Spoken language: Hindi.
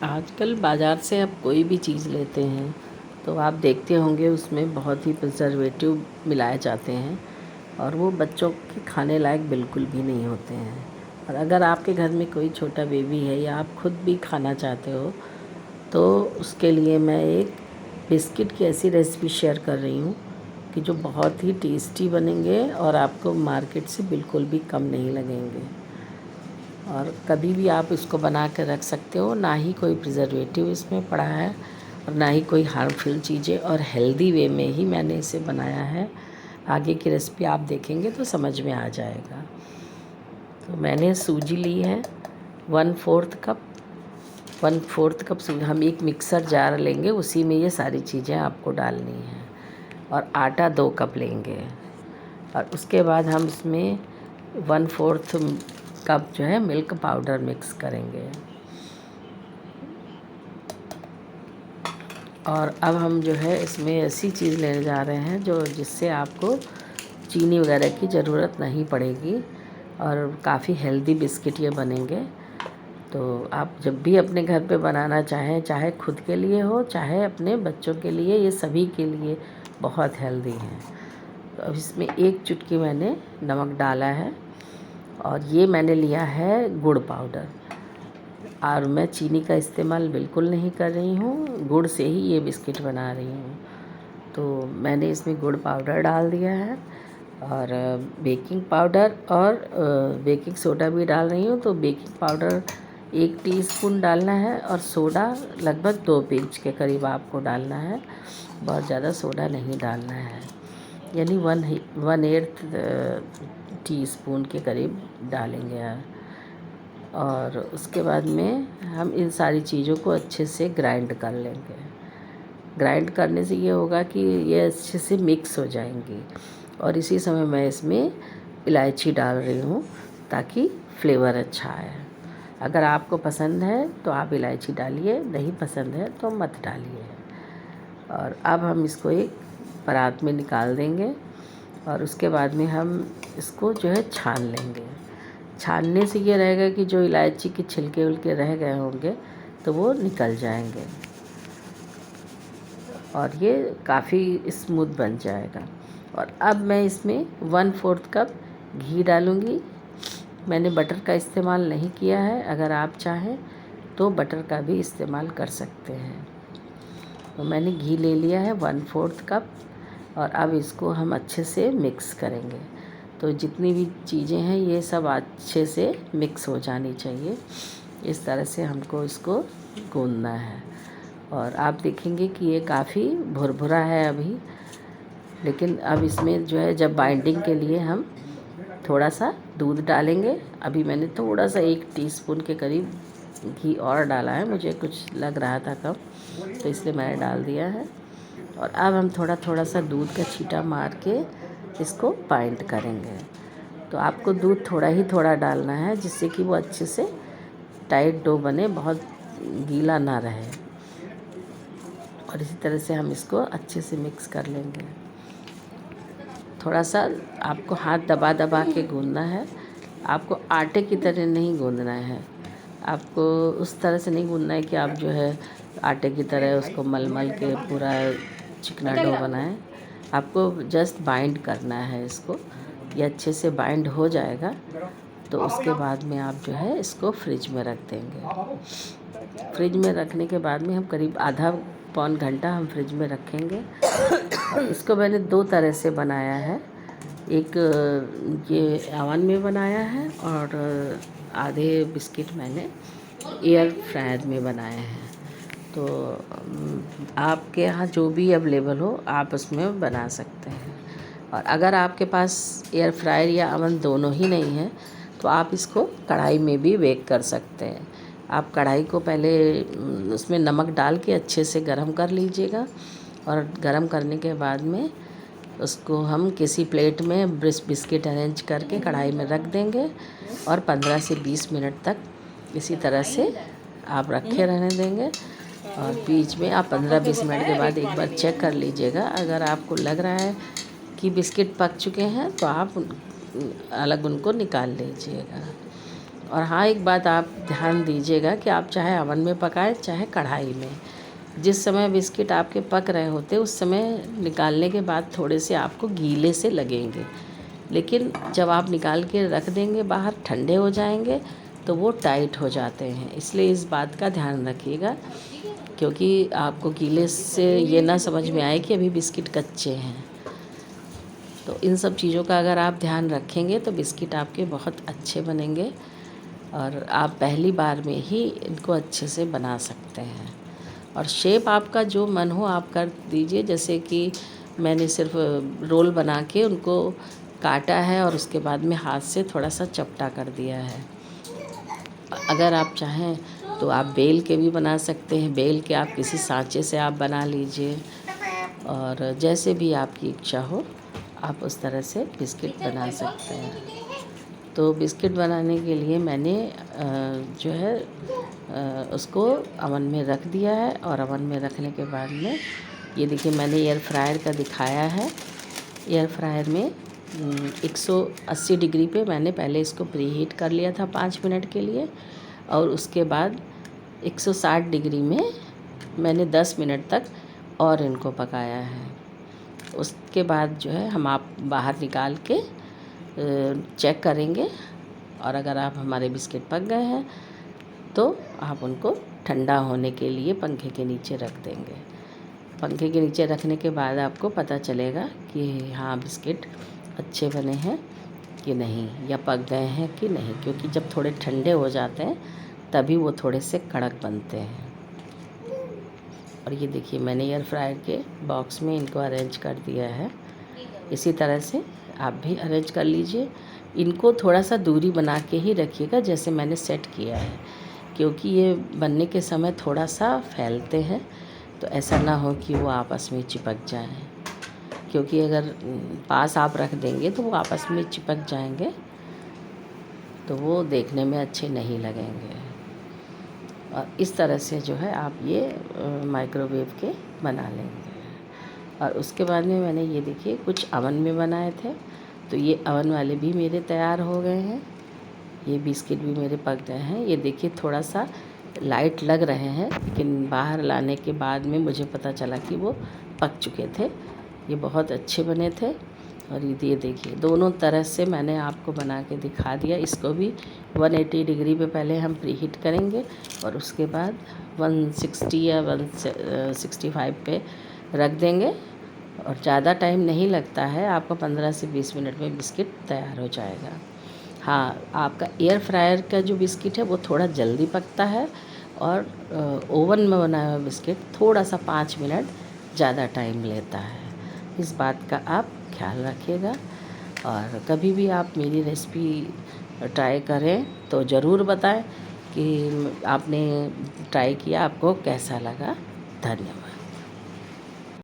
आजकल बाज़ार से आप कोई भी चीज़ लेते हैं तो आप देखते होंगे उसमें बहुत ही प्रिजर्वेटिव मिलाए जाते हैं और वो बच्चों के खाने लायक बिल्कुल भी नहीं होते हैं। और अगर आपके घर में कोई छोटा बेबी है या आप खुद भी खाना चाहते हो तो उसके लिए मैं एक बिस्किट की ऐसी रेसिपी शेयर कर रही हूँ कि जो बहुत ही टेस्टी बनेंगे और आपको मार्केट से बिल्कुल भी कम नहीं लगेंगे। और कभी भी आप इसको बना कर रख सकते हो, ना ही कोई प्रिजर्वेटिव इसमें पड़ा है और ना ही कोई हार्मफुल चीज़ें, और हेल्दी वे में ही मैंने इसे बनाया है। आगे की रेसिपी आप देखेंगे तो समझ में आ जाएगा। तो मैंने सूजी ली है 1/4 कप। 1/4 कप सूजी, हम एक मिक्सर जार लेंगे, उसी में ये सारी चीज़ें आपको डालनी हैं। और आटा 2 कप लेंगे और उसके बाद हम इसमें 1/4 कप जो है मिल्क पाउडर मिक्स करेंगे। और अब हम जो है इसमें ऐसी चीज़ लेने जा रहे हैं जो जिससे आपको चीनी वगैरह की ज़रूरत नहीं पड़ेगी और काफ़ी हेल्दी बिस्किट ये बनेंगे। तो आप जब भी अपने घर पे बनाना चाहें, चाहे खुद के लिए हो चाहे अपने बच्चों के लिए, ये सभी के लिए बहुत हेल्दी हैं। तो अब इसमें 1 चुटकी मैंने नमक डाला है और ये मैंने लिया है गुड़ पाउडर। और मैं चीनी का इस्तेमाल बिल्कुल नहीं कर रही हूँ, गुड़ से ही ये बिस्किट बना रही हूँ। तो मैंने इसमें गुड़ पाउडर डाल दिया है और बेकिंग पाउडर और बेकिंग सोडा भी डाल रही हूँ। तो बेकिंग पाउडर 1 टीस्पून डालना है और सोडा लगभग 2 पिंच के करीब आपको डालना है, बहुत ज़्यादा सोडा नहीं डालना है, यानी 1/8 टीस्पून के करीब डालेंगे। और उसके बाद में हम इन सारी चीज़ों को अच्छे से ग्राइंड कर लेंगे। ग्राइंड करने से ये होगा कि ये अच्छे से मिक्स हो जाएंगी। और इसी समय मैं इसमें इलायची डाल रही हूँ ताकि फ्लेवर अच्छा आए। अगर आपको पसंद है तो आप इलायची डालिए, नहीं पसंद है तो मत डालिए। और अब हम इसको एक परात में निकाल देंगे और उसके बाद में हम इसको जो है छान लेंगे। छानने से ये रहेगा कि जो इलायची के छिलके उलके रह गए होंगे तो वो निकल जाएंगे और ये काफ़ी स्मूथ बन जाएगा। और अब मैं इसमें 1/4 कप घी डालूँगी। मैंने बटर का इस्तेमाल नहीं किया है, अगर आप चाहें तो बटर का भी इस्तेमाल कर सकते हैं। तो मैंने घी ले लिया है 1/4 कप और अब इसको हम अच्छे से मिक्स करेंगे। तो जितनी भी चीज़ें हैं ये सब अच्छे से मिक्स हो जानी चाहिए। इस तरह से हमको इसको गूँथना है। और आप देखेंगे कि ये काफ़ी भुरभुरा है अभी, लेकिन अब इसमें जो है जब बाइंडिंग के लिए हम थोड़ा सा दूध डालेंगे। अभी मैंने थोड़ा सा 1 टीस्पून के करीब घी और डाला है, मुझे कुछ लग रहा था कम, तो इसलिए मैंने डाल दिया है। और अब हम थोड़ा थोड़ा सा दूध का छींटा मार के इसको बाइंड करेंगे। तो आपको दूध थोड़ा ही थोड़ा डालना है जिससे कि वो अच्छे से टाइट डो बने, बहुत गीला ना रहे। और इसी तरह से हम इसको अच्छे से मिक्स कर लेंगे। थोड़ा सा आपको हाथ दबा दबा के गूँथना है, आपको आटे की तरह नहीं गूँथना है। आपको उस तरह से नहीं गूँथना है कि आप जो है आटे की तरह उसको मल मल के पूरा चिकना डो बनाएं। आपको जस्ट बाइंड करना है इसको। ये अच्छे से बाइंड हो जाएगा तो उसके बाद में आप जो है इसको फ्रिज में रख देंगे। फ्रिज में रखने के बाद में हम करीब आधा पौन घंटा हम फ्रिज में रखेंगे। इसको मैंने 2 तरह से बनाया है, एक ये ओवन में बनाया है और आधे बिस्किट मैंने एयर फ्रायर में बनाए हैं। तो आपके यहाँ जो भी अवेलेबल हो आप उसमें बना सकते हैं। और अगर आपके पास एयर फ्रायर या ओवन दोनों ही नहीं है तो आप इसको कढ़ाई में भी बेक कर सकते हैं। आप कढ़ाई को पहले उसमें नमक डाल के अच्छे से गरम कर लीजिएगा और गरम करने के बाद में उसको हम किसी प्लेट में बिस्किट अरेंज करके कढ़ाई में रख देंगे और 15 से 20 मिनट तक इसी तरह से आप रखे रहने देंगे। और बीच में आप 15-20 मिनट के बाद एक बार चेक कर लीजिएगा। अगर आपको लग रहा है कि बिस्किट पक चुके हैं तो आप अलग उनको निकाल लीजिएगा। और हाँ, एक बात आप ध्यान दीजिएगा कि आप चाहे अवन में पकाएं चाहे कढ़ाई में, जिस समय बिस्किट आपके पक रहे होते उस समय निकालने के बाद थोड़े से आपको गीले से लगेंगे, लेकिन जब आप निकाल के रख देंगे बाहर ठंडे हो जाएंगे तो वो टाइट हो जाते हैं। इसलिए इस बात का ध्यान रखिएगा, क्योंकि आपको गीले से ये ना समझ में आए कि अभी बिस्किट कच्चे हैं। तो इन सब चीज़ों का अगर आप ध्यान रखेंगे तो बिस्किट आपके बहुत अच्छे बनेंगे और आप पहली बार में ही इनको अच्छे से बना सकते हैं। और शेप आपका जो मन हो आप कर दीजिए, जैसे कि मैंने सिर्फ रोल बना के उनको काटा है और उसके बाद में हाथ से थोड़ा सा चपटा कर दिया है। अगर आप चाहें तो आप बेल के भी बना सकते हैं, बेल के आप किसी सांचे से आप बना लीजिए, और जैसे भी आपकी इच्छा हो आप उस तरह से बिस्किट बना सकते हैं। तो बिस्किट बनाने के लिए मैंने जो है उसको अवन में रख दिया है, और अवन में रखने के बाद में ये देखिए मैंने एयर फ्रायर का दिखाया है। एयर फ्रायर में 180 डिग्री पे मैंने पहले इसको प्री हीट कर लिया था 5 मिनट के लिए, और उसके बाद 160 डिग्री में मैंने 10 मिनट तक और इनको पकाया है। उसके बाद जो है हम आप बाहर निकाल के चेक करेंगे, और अगर आप हमारे बिस्किट पक गए हैं तो आप उनको ठंडा होने के लिए पंखे के नीचे रख देंगे। पंखे के नीचे रखने के बाद आपको पता चलेगा कि हाँ बिस्किट अच्छे बने हैं कि नहीं, या पक गए हैं कि नहीं, क्योंकि जब थोड़े ठंडे हो जाते हैं तभी वो थोड़े से कड़क बनते हैं। और ये देखिए मैंने एयर फ्रायर के बॉक्स में इनको अरेंज कर दिया है। इसी तरह से आप भी अरेंज कर लीजिए। इनको थोड़ा सा दूरी बना के ही रखिएगा जैसे मैंने सेट किया है, क्योंकि ये बनने के समय थोड़ा सा फैलते हैं, तो ऐसा ना हो कि वो आपस में चिपक जाएं, क्योंकि अगर पास आप रख देंगे तो वो आपस में चिपक जाएंगे तो वो देखने में अच्छे नहीं लगेंगे। और इस तरह से जो है आप ये माइक्रोवेव के बना लेंगे। और उसके बाद में मैंने ये देखिए कुछ अवन में बनाए थे, तो ये अवन वाले भी मेरे तैयार हो गए हैं। ये बिस्किट भी मेरे पक गए हैं। ये देखिए थोड़ा सा लाइट लग रहे हैं, लेकिन बाहर लाने के बाद में मुझे पता चला कि वो पक चुके थे। ये बहुत अच्छे बने थे। और ये देखिए दोनों तरह से मैंने आपको बना के दिखा दिया। इसको भी 180 डिग्री पे पहले हम प्री हीट करेंगे, और उसके बाद 160 या 165 पे रख देंगे, और ज़्यादा टाइम नहीं लगता है, आपका 15 से 20 मिनट में बिस्किट तैयार हो जाएगा। हाँ, आपका एयर फ्रायर का जो बिस्किट है वो थोड़ा जल्दी पकता है, और ओवन में बनाया हुआ बिस्किट थोड़ा सा 5 मिनट ज़्यादा टाइम लेता है। इस बात का आप ख्याल रखिएगा, और कभी भी आप मेरी रेसिपी ट्राई करें तो ज़रूर बताएं कि आपने ट्राई किया, आपको कैसा लगा। धन्यवाद।